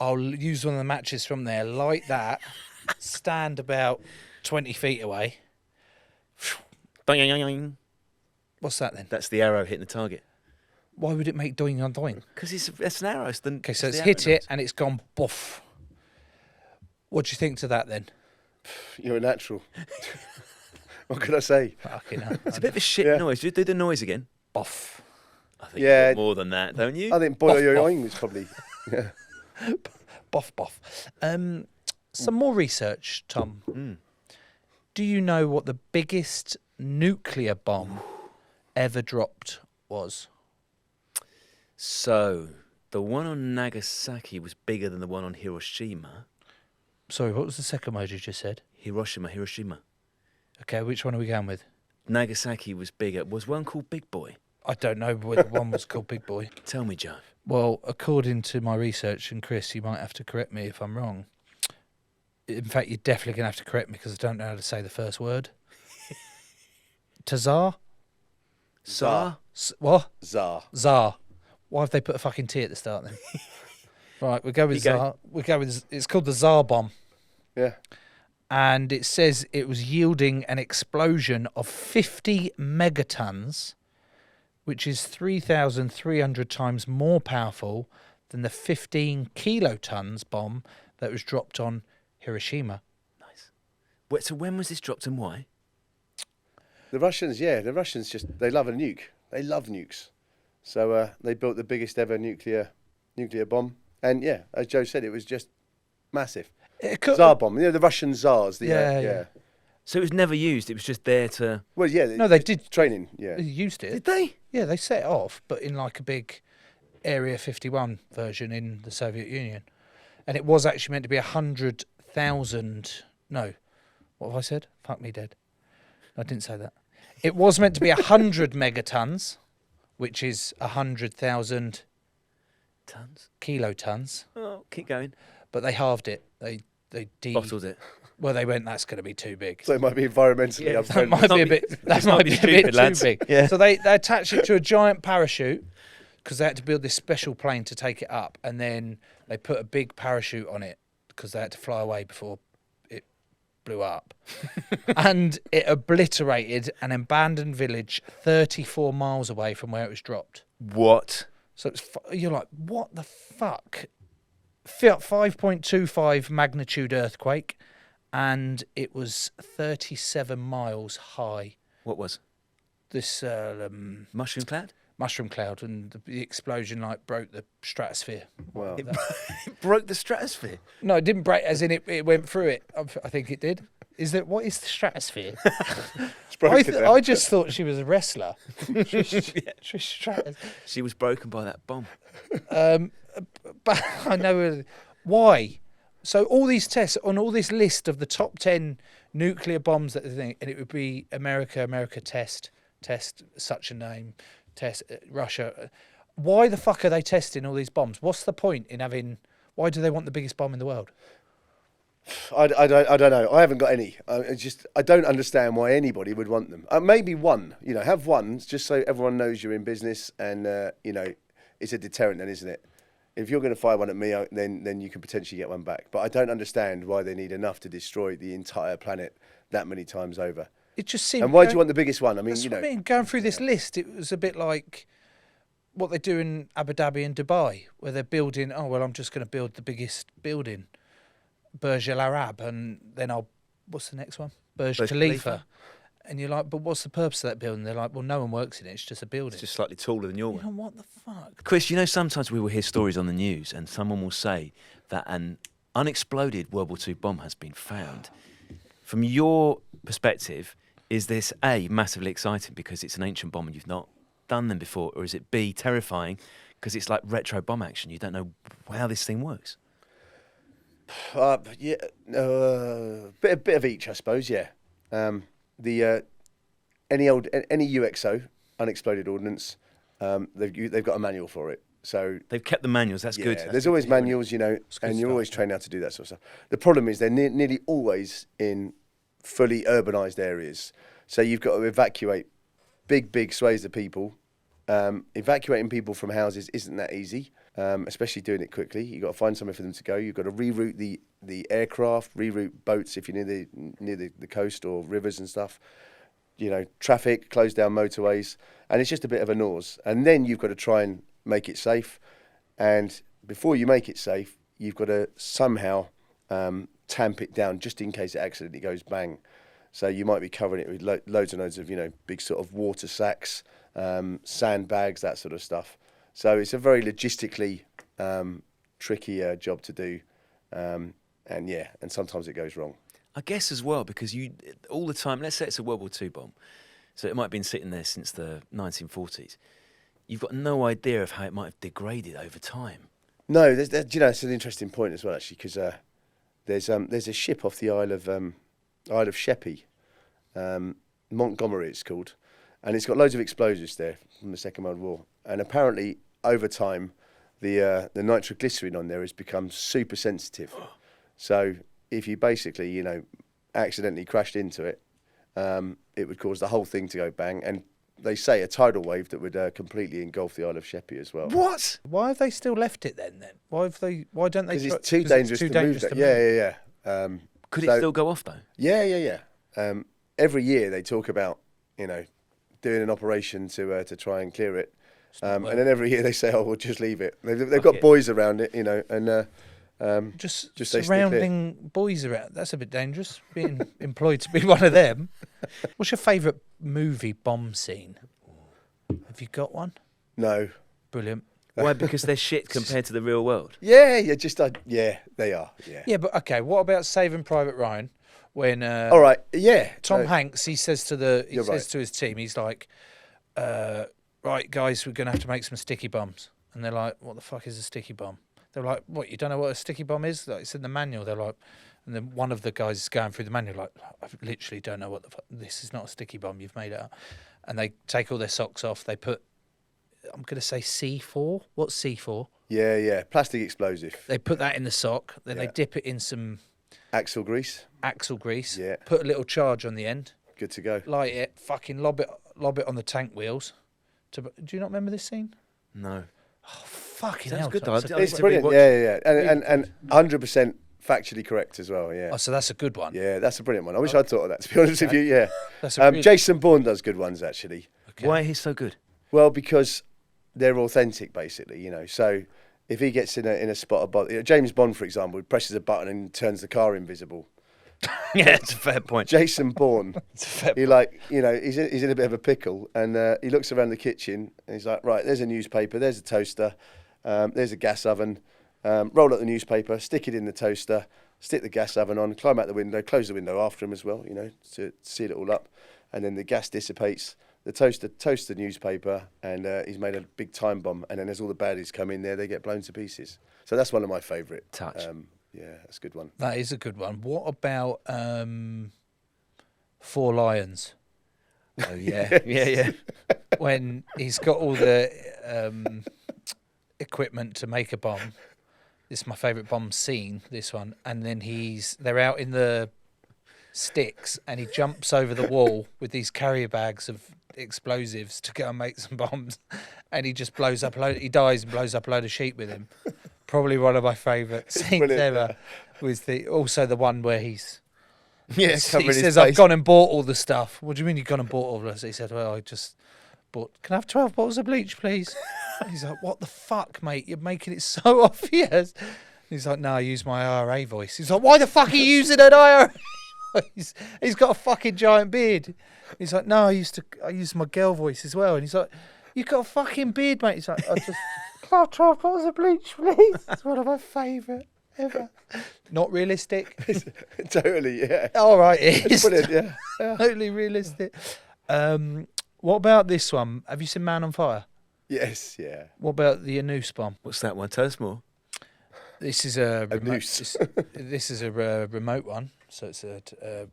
I'll use one of the matches from there, light that, stand about 20 feet away. Doing. What's that then? That's the arrow hitting the target. Why would it make doing on doing? Because it's an arrow. Okay, so it's hit it and it's gone buff. What do you think to that then? You're a natural. What can I say? Fucking hell. It's a bit of a shit Yeah. noise. Do the noise again. Buff. I think Yeah. you've got more than that, don't you? I think boy Off, your off. oing was probably. Yeah. Boff. Some more research, Tom. Do you know what the biggest nuclear bomb ever dropped was? So, the one on Nagasaki was bigger than the one on Hiroshima. Sorry, what was the second word you just said? Hiroshima. Okay, which one are we going with? Nagasaki was bigger. Was one called Big Boy? I don't know whether one was called Big Boy. Tell me, Joe. Well, according to my research, and Chris, you might have to correct me if I'm wrong. In fact, you're definitely going to have to correct me because I don't know how to say the first word. Tsar? Tsar. What? Tsar. Tsar. Why have they put a fucking T at the start then? Right, we go with Tsar. We go with. It's called the Tsar Bomb. Yeah. And it says it was yielding an explosion of 50 megatons, which is 3,300 times more powerful than the 15 kilotons bomb that was dropped on Hiroshima. Nice. Wait, so when was this dropped and why? The Russians just, they love a nuke. They love nukes. So they built the biggest ever nuclear bomb. And yeah, as Joe said, it was just massive. Tsar bomb, the Russian Tsars. Yeah. So it was never used, it was just there to... Well, yeah. No, they did. Training, yeah. They used it. Did they? Yeah, they set it off, but in like a big Area 51 version in the Soviet Union. And it was actually meant to be 100,000... No. What have I said? Fuck me dead. I didn't say that. It was meant to be 100 megatons, which is 100,000 Tons? kilotons. Oh, keep going. But they halved it. Bottled it. Well, they went, that's going to be too big. So it might be environmentally That unfriendly. might be a bit. That might be a bit lads. too big. Yeah. So they attached it to a giant parachute because they had to build this special plane to take it up, and then they put a big parachute on it because they had to fly away before it blew up, and it obliterated an abandoned village 34 miles away from where it was dropped. What? So you're like, what the fuck? 5.25 magnitude earthquake, and it was 37 miles high. What was? This Mushroom cloud? mushroom cloud, and the explosion like broke the stratosphere. Wow. It broke the stratosphere. No, it didn't break, as in it went through it. I think it did. What is the stratosphere? It's broken then. I just thought she was a wrestler. She was broken by that bomb. But I know why. So all these tests on all this list of the top 10 nuclear bombs that they think, and it would be America test such a name, test Russia. Why the fuck are they testing all these bombs? What's the point in having? Why do they want the biggest bomb in the world? I don't know. I haven't got any. I don't understand why anybody would want them. Maybe one. Have one just so everyone knows you're in business, and it's a deterrent, then, isn't it? If you're going to fire one at me, then you can potentially get one back. But I don't understand why they need enough to destroy the entire planet that many times over. It just seemed. And why do you want the biggest one? I mean, That's what I mean. Going through this list, it was a bit like what they do in Abu Dhabi and Dubai, where they're building. Oh well, I'm just going to build the biggest building, Burj Al Arab, and then what's the next one? Burj Khalifa. And you're like, but what's the purpose of that building? They're like, well, no one works in it. It's just a building. It's just slightly taller than your You know, one. what the fuck? Chris, sometimes we will hear stories on the news and someone will say that an unexploded World War II bomb has been found. From your perspective, is this A, massively exciting because it's an ancient bomb and you've not done them before, or is it B, terrifying because it's like retro bomb action? You don't know how this thing works. bit of each, I suppose. Yeah. Any UXO unexploded ordnance, they've got a manual for it. So They've kept the manuals. That's good. There's always manuals, and you're always trained how to do that sort of stuff. The problem is they're nearly always in fully urbanised areas. So you've got to evacuate big swathes of people. Evacuating people from houses isn't that easy, especially doing it quickly. You've got to find somewhere for them to go. You've got to reroute the aircraft, reroute boats if you're near the coast or rivers and stuff. Traffic, close down motorways, and it's just a bit of a nose. And then you've got to try and make it safe. And before you make it safe, you've got to somehow tamp it down just in case it accidentally goes bang. So you might be covering it with loads and loads of, big sort of water sacks, sandbags, that sort of stuff. So it's a very logistically tricky job to do. and sometimes it goes wrong. I guess as well, because you all the time, let's say it's a World War II bomb, so it might have been sitting there since the 1940s. You've got no idea of how it might have degraded over time. No, it's an interesting point as well, actually, because there's a ship off the Isle of Sheppey, Montgomery it's called, and it's got loads of explosives there from the Second World War, and apparently over time the nitroglycerin on there has become super sensitive. So if you basically, accidentally crashed into it, it would cause the whole thing to go bang. And they say a tidal wave that would completely engulf the Isle of Sheppey as well. What? Why have they still left it then? Why don't they? Because it's too dangerous to move that. Yeah. Could it still go off though? Yeah. Every year they talk about, doing an operation to try and clear it. And then every year they say, "Oh, we'll just leave it." They've got boys around it, and just stay surrounding boys around. That's a bit dangerous. Being employed to be one of them. What's your favourite movie bomb scene? Have you got one? No. Brilliant. Why? Because they're shit compared to the real world. Yeah, they are. Yeah. Yeah, but okay. What about Saving Private Ryan? When all right, yeah. Tom Hanks, he says to his team, he's like, "Right, guys, we're going to have to make some sticky bombs." And they're like, "What the fuck is a sticky bomb?" They're like, "What? You don't know what a sticky bomb is? Like, it's in the manual." They're like, and then one of the guys is going through the manual like, "I literally don't know what the fuck. This is not a sticky bomb. You've made it up." And they take all their socks off. They put, I'm going to say C4. What's C4? Yeah. Plastic explosive. They put that in the sock. Then they dip it in some axle grease. Yeah. Put a little charge on the end. Good to go. Light it. Fucking lob it on the tank wheels. Do you not remember this scene? No. Oh, fucking Sounds hell. good though. It's brilliant. Yeah. And 100% factually correct as well. Yeah. Oh, so that's a good one. Yeah, that's a brilliant one. I wish I'd thought of that, to be honest with you. Yeah. That's a Jason Bourne does good ones, actually. Okay. Why he's so good? Well, because they're authentic, basically. So if he gets in a spot of James Bond, for example, presses a button and turns the car invisible. Yeah, it's a fair point. Jason Bourne, he's in a bit of a pickle, and he looks around the kitchen and he's like, right, there's a newspaper, there's a toaster, there's a gas oven. Roll up the newspaper, stick it in the toaster, stick the gas oven on, climb out the window, close the window after him as well, to seal it all up, and then the gas dissipates. The toaster toasts the newspaper, and he's made a big time bomb. And then as all the baddies come in there, they get blown to pieces. So that's one of my favourite. Touch. Yeah, that's a good one. That is a good one. What about Four Lions? Oh yeah, yeah. When he's got all the equipment to make a bomb. This is my favourite bomb scene, this one. And then they're out in the sticks and he jumps over the wall with these carrier bags of explosives to go and make some bombs. And he just blows up he dies and blows up a load of sheep with him. Probably one of my favourite scenes ever. Was also the one where he says, "I've gone and bought all the stuff." What do you mean you've gone and bought all this? He said, "Well, I just bought. Can I have 12 bottles of bleach, please?" He's like, "What the fuck, mate? You're making it so obvious." He's like, "No, I use my IRA voice." He's like, "Why the fuck are you using an IRA voice?" He's got a fucking giant beard. He's like, "No, I use my girl voice as well." And he's like, "You've got a fucking beard, mate." He's like, "I just." Can I have 12 bottles of bleach, please? It's one of my favourite ever. Not realistic. Totally, yeah. All right, it is. Brilliant, yeah. Totally realistic. What about this one? Have you seen Man on Fire? Yes, yeah. What about the Anus bomb? What's that one? Tell us more. This is a noose. This is a remote one, so it's a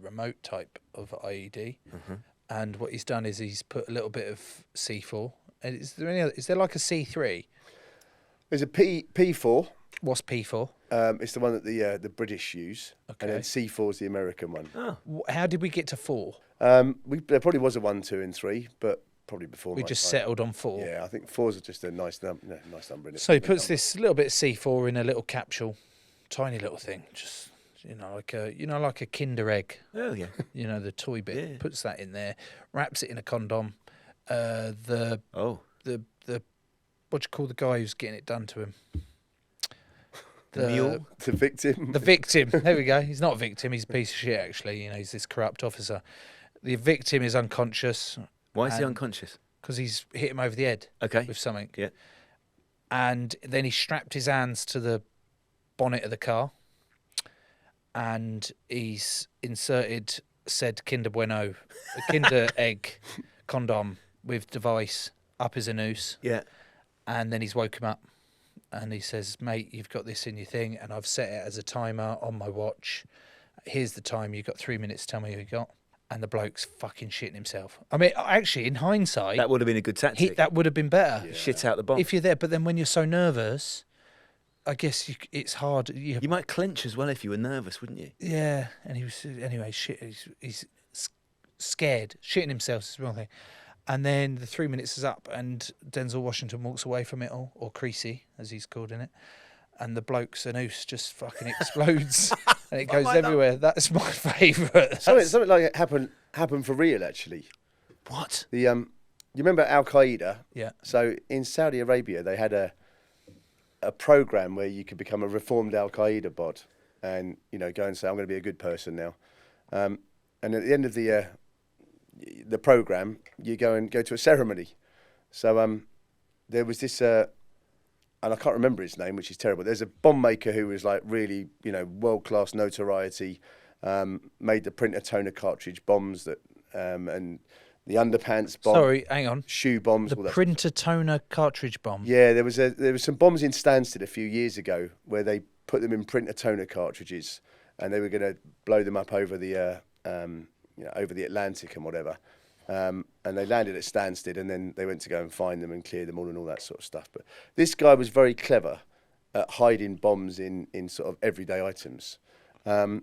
remote type of IED. Mm-hmm. And what he's done is he's put a little bit of C4. And is there like a C3? There's a P4. What's P4? It's the one that the British use. Okay. And then C4 is the American one. Oh. How did we get to 4? There probably was a 1, 2, and 3, but probably before. We just settled on 4. Yeah, I think 4 is just a nice number. Nice number in it. So he puts this little bit of C4 in a little capsule, tiny little thing, just like a Kinder egg. Oh yeah. The toy bit. Yeah. Puts that in there, wraps it in a condom. The what do you call the guy who's getting it done to him? The mule? The victim. The victim. There we go. He's not a victim. He's a piece of shit. Actually, he's this corrupt officer. The victim is unconscious. Why is he unconscious? Because he's hit him over the head. Okay. With something. Yeah. And then he strapped his hands to the bonnet of the car, and he's inserted said Kinder Bueno, a Kinder egg condom with device up his anus. Yeah. And then he's woke him up, and he says, "Mate, you've got this in your thing, and I've set it as a timer on my watch. Here's the time. You've got 3 minutes to tell me who you got." And the bloke's fucking shitting himself. I mean, actually, in hindsight, That would have been a good tactic. that would have been better. Yeah. Shit out the bomb. If you're there. But then when you're so nervous, I guess it's hard. You might clench as well if you were nervous, wouldn't you? Yeah, and he was anyway. He's scared, shitting himself is the wrong thing. And then the 3 minutes is up, and Denzel Washington walks away from it all, or Creasy as he's called in it, and the bloke's anus just fucking explodes, and it goes everywhere. That's my favourite. Something like it happened for real, actually. What? You remember Al Qaeda? Yeah. So in Saudi Arabia, they had a program where you could become a reformed Al Qaeda bod, and go and say, "I'm going to be a good person now." And at the end of the program, you go to a ceremony. So there was this, and I can't remember his name, which is terrible. There's a bomb maker who was like really, world-class notoriety. Made the printer toner cartridge bombs that, and the underpants bomb. Sorry, hang on. Shoe bombs. The all that printer toner cartridge bomb. Yeah, there was some bombs in Stansted a few years ago where they put them in printer toner cartridges, and they were going to blow them up over the over the Atlantic and whatever. And they landed at Stansted, and then they went to go and find them and clear them all and all that sort of stuff. But this guy was very clever at hiding bombs in sort of everyday items. And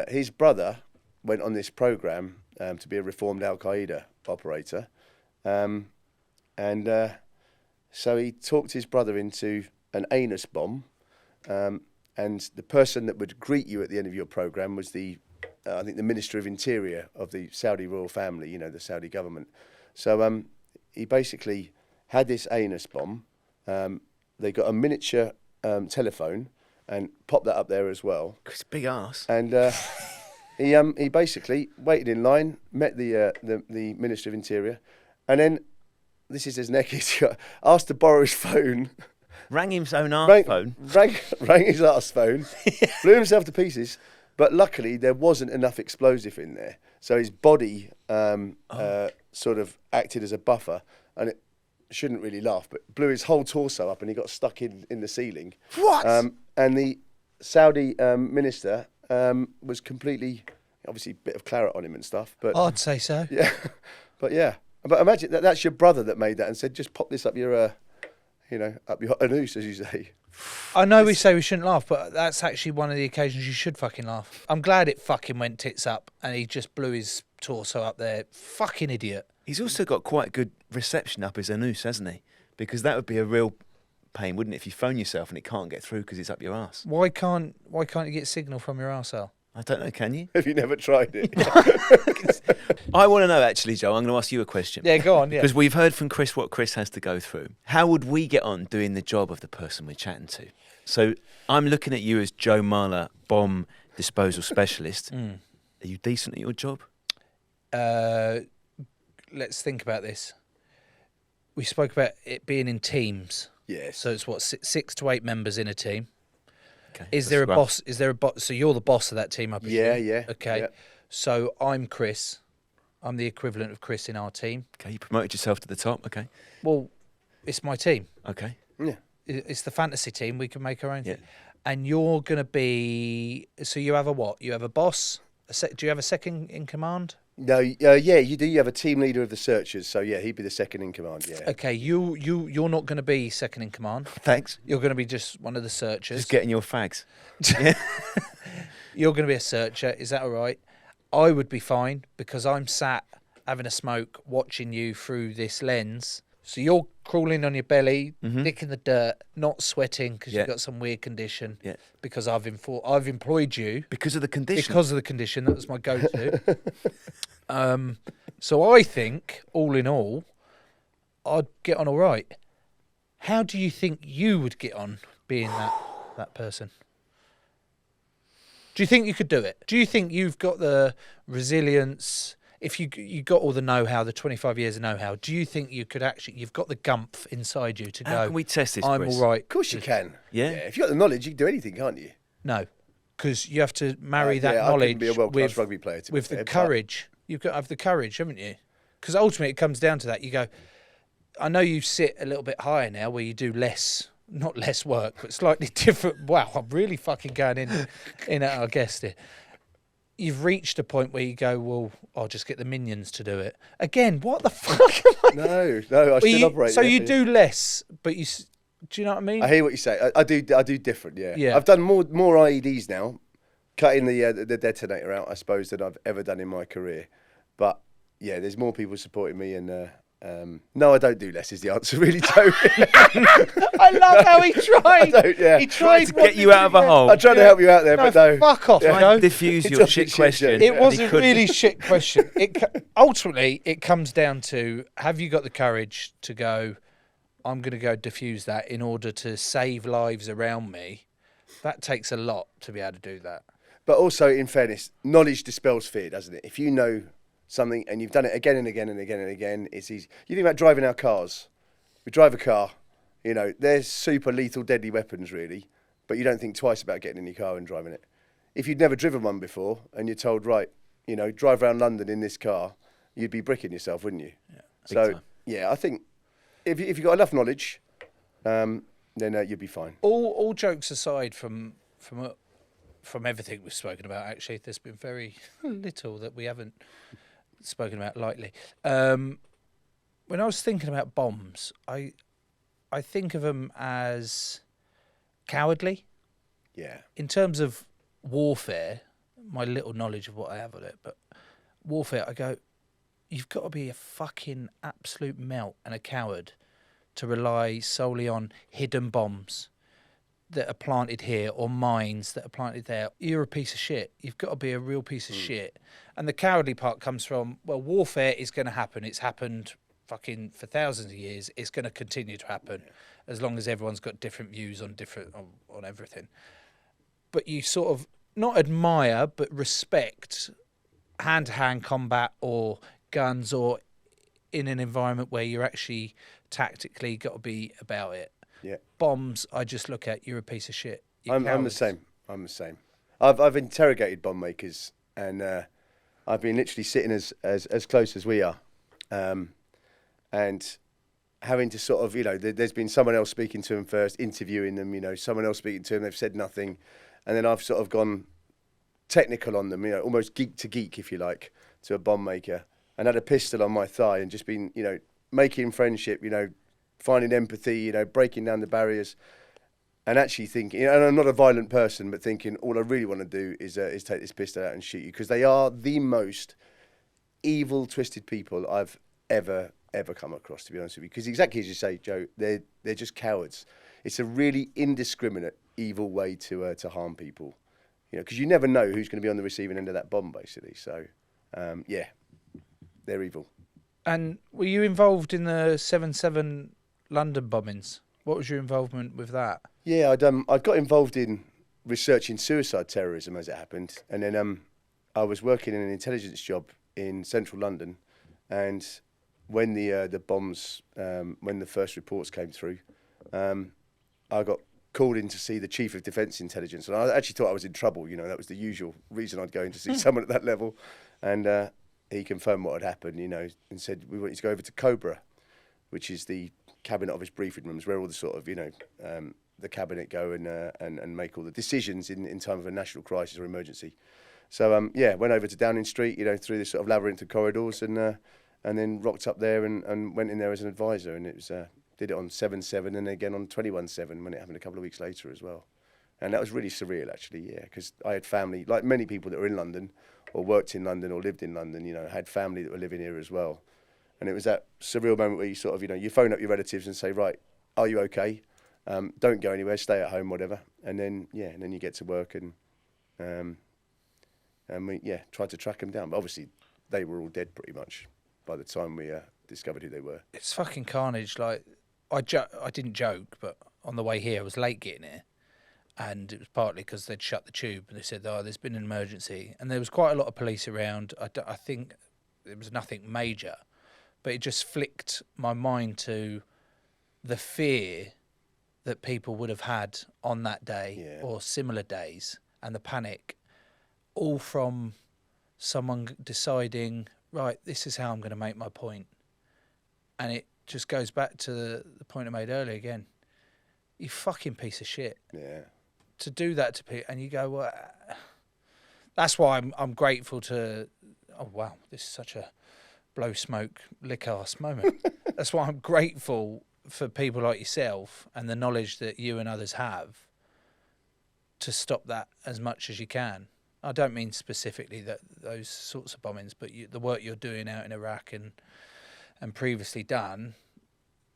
his brother went on this program to be a reformed Al Qaeda operator. So he talked his brother into an anus bomb. And the person that would greet you at the end of your program was I think the Minister of Interior of the Saudi royal family, the Saudi government. So he basically had this anus bomb. They got a miniature telephone and popped that up there as well. It's a big ass. And he basically waited in line, met the Minister of Interior, and then, this is his neck, he asked to borrow his phone. Rang his own arse phone. Rang his arse phone, blew himself to pieces. But luckily, there wasn't enough explosive in there. So his body sort of acted as a buffer. And it shouldn't really laugh, but blew his whole torso up and he got stuck in the ceiling. What? And the Saudi minister was completely, obviously, a bit of claret on him and stuff. But I'd say so. Yeah. But imagine that's your brother that made that and said, just pop this up your, up your anus, as you say. I know we say we shouldn't laugh, but that's actually one of the occasions you should fucking laugh. I'm glad it fucking went tits up and he just blew his torso up there. Fucking idiot. He's also got quite good reception up his anus, hasn't he? Because that would be a real pain, wouldn't it, if you phone yourself and it can't get through because it's up your arse? Why can't you get signal from your arsehole? I don't know, can you? Have you never tried it? I want to know, actually, Joe. I'm going to ask you a question. Yeah, go on, yeah. Because we've heard from Chris what Chris has to go through. How would we get on doing the job of the person we're chatting to? So I'm looking at you as Joe Marler, bomb disposal specialist. Are you decent at your job? Let's think about this. We spoke about it being in teams. Yes. So it's 6 to 8 members in a team. Okay. Is there a boss? So you're the boss of that team, I presume? Yeah. Okay. Yeah. So I'm Chris. I'm the equivalent of Chris in our team. Okay, you promoted yourself to the top. Okay. Well, it's my team. Okay. Yeah. It's the fantasy team. We can make our own Yeah. thing. And you're going to be... So you have a what? You have a boss? Do you have a second in command? No, yeah, you do. You have a team leader of the searchers, so yeah, he'd be the second in command. Yeah. Okay, you're not going to be second in command. Thanks. You're going to be just one of the searchers. Just getting your fags. Yeah. You're going to be a searcher. Is that all right? I would be fine because I'm sat having a smoke, watching you through this lens. So you're crawling on your belly, nicking the dirt, not sweating because you've got some weird condition. Yeah. Because I've employed you. Because of the condition. Because of the condition, that was my go-to. So I think, all in all, I'd get on all right. How do you think you would get on being that person? Do you think you could do it? Do you think you've got the resilience? if you got all the know-how, the 25 years of know-how, do you think you could actually, you've got the gumph inside you to How go, can we test this, I'm Chris? all right? Of course you can. Yeah. If you got the knowledge, you can do anything, can't you? No, because you have to marry that I couldn't knowledge be a world-class with, rugby player, to be with fair, the but- courage. You've got to have the courage, haven't you? Because ultimately it comes down to that. You go, I know you sit a little bit higher now where you do less, not less work, but slightly different. Wow, I'm really fucking going in at our guest here. You've reached a point where you go, well, I'll just get the minions to do it. Again, what the fuck am I? No, I Well, still you- operate. so yeah. you do less, but do you know what I mean? I hear what you say. I do different. Yeah. Yeah. I've done more IEDs now, cutting the detonator out, I suppose, than I've ever done in my career. But yeah, there's more people supporting me, and no, I don't do less. Is the answer, really? Don't. I love how he tried. I don't, yeah. He tried To get you out of a hole. I'm trying to help you out there, but no. Fuck off, Yeah. Joe. Diffuse It's your a shit shit question. show. It wasn't couldn't. really shit question. Ultimately, it comes down to, have you got the courage to go, I'm going to go diffuse that in order to save lives around me? That takes a lot to be able to do that. But also, in fairness, knowledge dispels fear, doesn't it? If you know something and you've done it again and again and again and again, it's easy. You think about driving our cars. We drive a car, you know, they're super lethal, deadly weapons, really, but you don't think twice about getting in your car and driving it. If you'd never driven one before and you're told, right, you know, drive around London in this car, you'd be bricking yourself, wouldn't you? Yeah, So, time. yeah, I think if you've got enough knowledge, then you'll be fine. All jokes aside from everything we've spoken about, actually, there's been very little that we haven't spoken about lightly. When I was thinking about bombs, I think of them as cowardly. Yeah. In terms of warfare, my little knowledge of what I have of it, but warfare, I go, you've got to be a fucking absolute melt and a coward to rely solely on hidden bombs that are planted here or mines that are planted there. You're a piece of shit. You've got to be a real piece of shit. And the cowardly part comes from, well, warfare is going to happen. It's happened fucking for thousands of years. It's going to continue to happen as long as everyone's got different views on on everything. But you sort of not admire, but respect hand-to-hand combat or guns, or in an environment where you're actually tactically got to be about it. Yeah. Bombs, I just look at, you're a piece of shit. You're I'm the cowards. same. I'm the same. I've interrogated bomb makers, and I've been literally sitting as close as we are, and having to sort of, you know, there's been someone else speaking to them first, interviewing them, you know, someone else speaking to them, they've said nothing, and then I've sort of gone technical on them, you know, almost geek to geek, if you like, to a bomb maker, and had a pistol on my thigh and just been, you know, making friendship, you know, finding empathy, you know, breaking down the barriers, and actually thinking, and I'm not a violent person, but thinking all I really want to do is take this pistol out and shoot you, because they are the most evil, twisted people I've ever come across, to be honest with you. Because exactly as you say, Joe, they're just cowards. It's a really indiscriminate, evil way to harm people, you know, because you never know who's going to be on the receiving end of that bomb, basically. So, yeah, they're evil. And were you involved in the 7/7 London bombings? What was your involvement with that? Yeah, I got involved in researching suicide terrorism as it happened, and then I was working in an intelligence job in central London, and when the bombs, when the first reports came through, I got called in to see the Chief of Defence Intelligence, and I actually thought I was in trouble. You know, that was the usual reason I'd go in to see someone at that level, and he confirmed what had happened, you know, and said, we want you to go over to Cobra, which is the cabinet office briefing rooms where all the sort of, you know, the cabinet go and make all the decisions in time of a national crisis or emergency. So, yeah, went over to Downing Street, you know, through this sort of labyrinth of corridors, and then rocked up there and went in there as an advisor, and it was did it on 7/7 and again on 21/7 when it happened a couple of weeks later as well. And that was really surreal, actually, yeah, because I had family, like many people that were in London or worked in London or lived in London, you know, had family that were living here as well. And it was that surreal moment where you sort of, you know, you phone up your relatives and say, right, are you okay? Don't go anywhere, stay at home, whatever. And then, yeah, and then you get to work and we, yeah, tried to track them down. But obviously, they were all dead pretty much by the time we discovered who they were. It's fucking carnage. Like, I didn't joke, but on the way here, I was late getting here. And it was partly because they'd shut the tube. And they said, oh, there's been an emergency. And there was quite a lot of police around. I think it was nothing major, but it just flicked my mind to the fear that people would have had on that day or similar days, and the panic, all from someone deciding, right, this is how I'm going to make my point. And it just goes back to the point I made earlier again. You fucking piece of shit. Yeah. To do that to people, and you go, well, that's why I'm grateful to. Oh wow, this is such a blow smoke lick ass moment. That's why I'm grateful for people like yourself and the knowledge that you and others have to stop that as much as you can. I don't mean specifically that those sorts of bombings, but the work you're doing out in Iraq and previously done,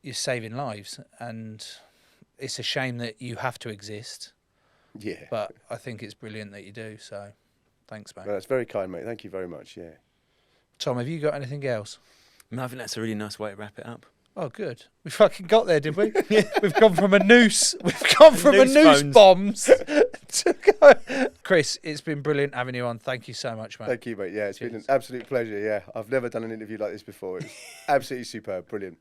you're saving lives, and it's a shame that you have to exist. Yeah. But I think it's brilliant that you do. So, thanks, mate. Well, that's very kind, mate. Thank you very much. Yeah. Tom, have you got anything else? No, I think that's a really nice way to wrap it up. Oh, good. We fucking got there, did we? Yeah. We've gone from a noose. We've gone from a noose bombs to go. Chris, it's been brilliant having you on. Thank you so much, mate. Thank you, mate. Yeah, it's been an absolute pleasure. Yeah, I've never done an interview like this before. It's absolutely superb. Brilliant.